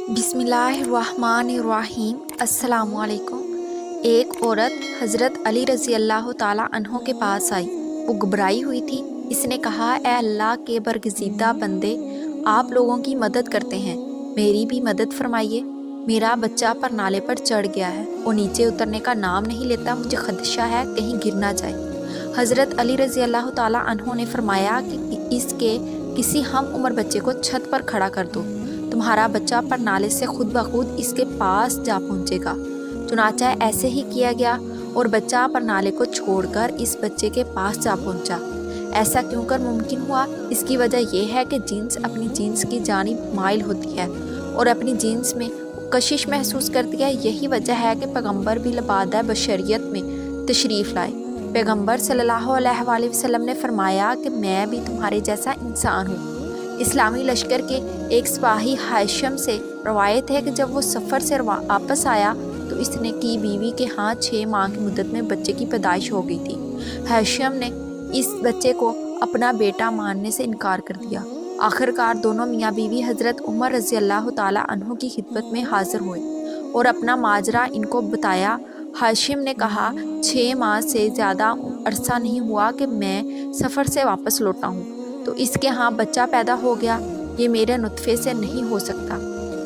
بسم اللہ الرحمن الرحیم۔ السلام علیکم۔ ایک عورت حضرت علی رضی اللہ تعالیٰ عنہ کے پاس آئی۔ وہ گھبرائی ہوئی تھی۔ اس نے کہا، اے اللہ کے برگزیدہ بندے، آپ لوگوں کی مدد کرتے ہیں، میری بھی مدد فرمائیے۔ میرا بچہ پرنالے پر چڑھ گیا ہے، وہ نیچے اترنے کا نام نہیں لیتا، مجھے خدشہ ہے کہیں گر نہ جائے۔ حضرت علی رضی اللہ تعالیٰ عنہ نے فرمایا کہ اس کے کسی ہم عمر بچے کو چھت پر کھڑا کر دو، تمہارا بچہ پرنالے سے خود بخود اس کے پاس جا پہنچے گا۔ چنانچہ ایسے ہی کیا گیا اور بچہ پرنالے کو چھوڑ کر اس بچے کے پاس جا پہنچا۔ ایسا کیوں کر ممکن ہوا؟ اس کی وجہ یہ ہے کہ جنس اپنی جنس کی جانب مائل ہوتی ہے اور اپنی جنس میں کشش محسوس کرتی ہے۔ یہی وجہ ہے کہ پیغمبر بھی لبادہ بشریت میں تشریف لائے۔ پیغمبر صلی اللہ علیہ وآلہ وسلم نے فرمایا کہ میں بھی تمہارے جیسا انسان ہوں۔ اسلامی لشکر کے ایک سپاہی ہاشم سے روایت ہے کہ جب وہ سفر سے واپس آیا تو اس نے کی بیوی کے ہاں 6 ماہ کی مدت میں بچے کی پیدائش ہو گئی تھی۔ ہاشم نے اس بچے کو اپنا بیٹا ماننے سے انکار کر دیا۔ آخرکار دونوں میاں بیوی حضرت عمر رضی اللہ تعالیٰ عنہ کی خدمت میں حاضر ہوئے اور اپنا ماجرا ان کو بتایا۔ ہاشم نے کہا، 6 ماہ سے زیادہ عرصہ نہیں ہوا کہ میں سفر سے واپس لوٹا ہوں تو اس کے ہاں بچہ پیدا ہو گیا، یہ میرے نطفے سے نہیں ہو سکتا۔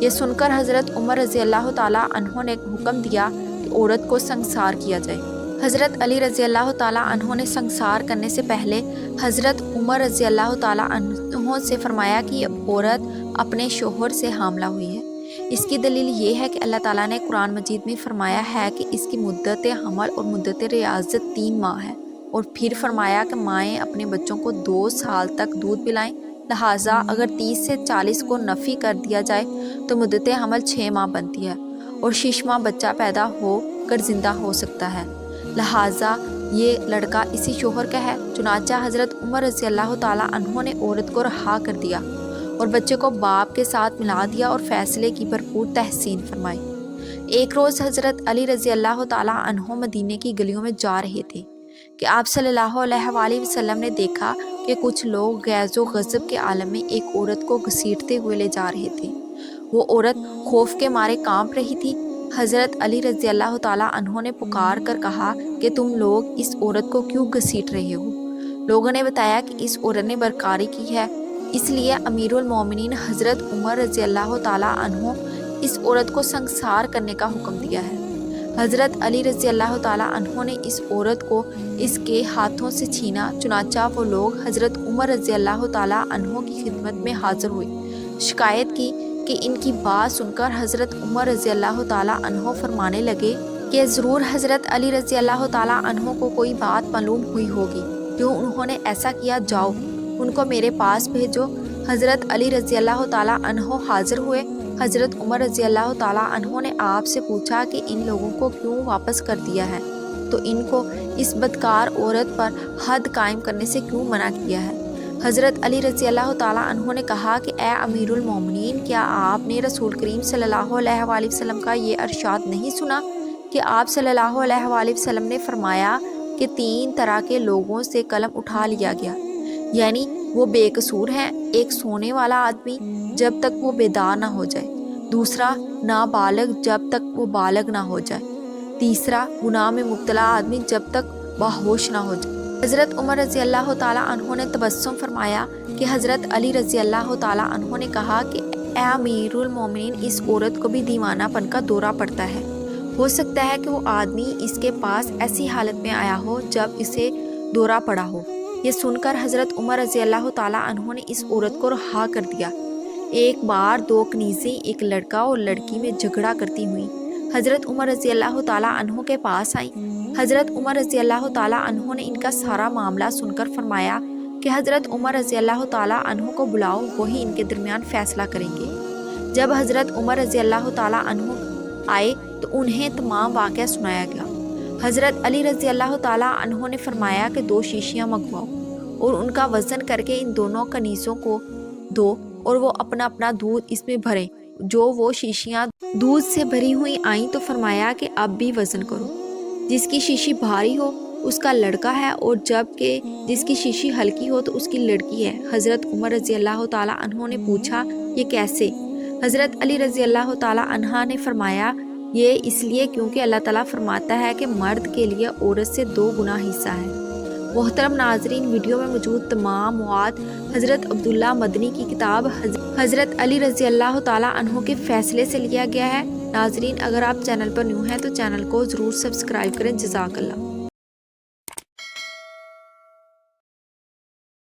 یہ سن کر حضرت عمر رضی اللہ تعالیٰ عنہ نے حکم دیا کہ عورت کو سنگسار کیا جائے۔ حضرت علی رضی اللہ تعالیٰ عنہ نے سنگسار کرنے سے پہلے حضرت عمر رضی اللہ تعالیٰ عنہ سے فرمایا کہ یہ عورت اپنے شوہر سے حاملہ ہوئی ہے۔ اس کی دلیل یہ ہے کہ اللہ تعالیٰ نے قرآن مجید میں فرمایا ہے کہ اس کی مدت حمل اور مدت ریاضت 3 ماہ ہے، اور پھر فرمایا کہ مائیں اپنے بچوں کو 2 سال تک دودھ پلائیں۔ لہٰذا اگر 30 سے 40 کو نفی کر دیا جائے تو مدت حمل 6 ماہ بنتی ہے اور 6واں بچہ پیدا ہو کر زندہ ہو سکتا ہے۔ لہٰذا یہ لڑکا اسی شوہر کا ہے۔ چنانچہ حضرت عمر رضی اللہ تعالیٰ عنہ نے عورت کو رہا کر دیا اور بچے کو باپ کے ساتھ ملا دیا اور فیصلے کی بھرپور تحسین فرمائی۔ ایک روز حضرت علی رضی اللہ تعالیٰ عنہ مدینے کی گلیوں میں جا رہے تھے کہ آپ صلی اللہ علیہ وآلہ وسلم نے دیکھا کہ کچھ لوگ غیظ و غضب کے عالم میں ایک عورت کو گھسیٹتے ہوئے لے جا رہے تھے۔ وہ عورت خوف کے مارے کانپ رہی تھی۔ حضرت علی رضی اللہ تعالیٰ عنہ نے پکار کر کہا کہ تم لوگ اس عورت کو کیوں گھسیٹ رہے ہو؟ لوگوں نے بتایا کہ اس عورت نے بدکاری کی ہے، اس لیے امیر المومنین حضرت عمر رضی اللہ تعالیٰ عنہ اس عورت کو سنگسار کرنے کا حکم دیا ہے۔ حضرت علی رضی اللہ تعالیٰ عنہ نے اس عورت کو اس کے ہاتھوں سے چھینا۔ چنانچہ وہ لوگ حضرت عمر رضی اللہ تعالیٰ عنہ کی خدمت میں حاضر ہوئے، شکایت کی کہ ان کی بات سن کر حضرت عمر رضی اللہ تعالیٰ عنہ فرمانے لگے کہ ضرور حضرت علی رضی اللہ تعالیٰ عنہ کو کوئی بات معلوم ہوئی ہوگی جو انہوں نے ایسا کیا، جاؤ ان کو میرے پاس بھیجو۔ حضرت علی رضی اللہ تعالیٰ عنہ حاضر ہوئے۔ حضرت عمر رضی اللہ تعالیٰ عنہ نے آپ سے پوچھا کہ ان لوگوں کو کیوں واپس کر دیا ہے، تو ان کو اس بدکار عورت پر حد قائم کرنے سے کیوں منع کیا ہے؟ حضرت علی رضی اللہ تعالیٰ عنہ نے کہا کہ اے امیر المومنین، کیا آپ نے رسول کریم صلی اللہ علیہ وآلہ وسلم کا یہ ارشاد نہیں سنا کہ آپ صلی اللہ علیہ وآلہ وسلم نے فرمایا کہ 3 طرح کے لوگوں سے قلم اٹھا لیا گیا، یعنی وہ بے قصور ہیں۔ ایک سونے والا آدمی جب تک وہ بیدار نہ ہو جائے، دوسرا نابالغ جب تک وہ بالغ نہ ہو جائے، تیسرا گناہ میں مبتلا آدمی جب تک باہوش نہ ہو جائے۔ حضرت عمر رضی اللہ تعالیٰ عنہ نے تبسم فرمایا کہ حضرت علی رضی اللہ تعالیٰ عنہ نے کہا کہ اے امیر المومنین، اس عورت کو بھی دیوانہ پن کا دورہ پڑتا ہے، ہو سکتا ہے کہ وہ آدمی اس کے پاس ایسی حالت میں آیا ہو جب اسے دورہ پڑا ہو۔ یہ سن کر حضرت عمر رضی اللہ تعالیٰ عنہ نے اس عورت کو رہا کر دیا۔ ایک بار 2 کنیزیں ایک لڑکا اور لڑکی میں جھگڑا کرتی ہوئیں حضرت عمر رضی اللہ تعالیٰ عنہ کے پاس آئیں۔ حضرت عمر رضی اللہ تعالیٰ عنہ نے ان کا سارا معاملہ سن کر فرمایا کہ حضرت عمر رضی اللہ تعالیٰ عنہ کو بلاؤ، وہی ان کے درمیان فیصلہ کریں گے۔ جب حضرت عمر رضی اللہ تعالیٰ عنہ آئے تو انہیں تمام واقعہ سنایا گیا۔ حضرت علی رضی اللہ تعالیٰ عنہ نے فرمایا کہ 2 شیشیاں منگواؤ اور ان کا وزن کر کے ان دونوں کنیزوں کو دو اور وہ اپنا اپنا دودھ اس میں بھریں۔ جو وہ شیشیاں دودھ سے بھری ہوئی آئیں تو فرمایا کہ اب بھی وزن کرو۔ جس کی شیشی بھاری ہو اس کا لڑکا ہے اور جب کہ جس کی شیشی ہلکی ہو تو اس کی لڑکی ہے۔ حضرت عمر رضی اللہ تعالیٰ عنہ نے پوچھا، یہ کیسے؟ حضرت علی رضی اللہ تعالیٰ عنہ نے فرمایا یہ اس لیے کیونکہ اللہ تعالیٰ فرماتا ہے کہ مرد کے لیے عورت سے 2 گنا حصہ ہے۔ محترم ناظرین، ویڈیو میں موجود تمام مواد حضرت عبداللہ مدنی کی کتاب حضرت علی رضی اللہ تعالیٰ عنہ کے فیصلے سے لیا گیا ہے۔ ناظرین، اگر آپ چینل پر نیو ہیں تو چینل کو ضرور سبسکرائب کریں۔ جزاک اللہ۔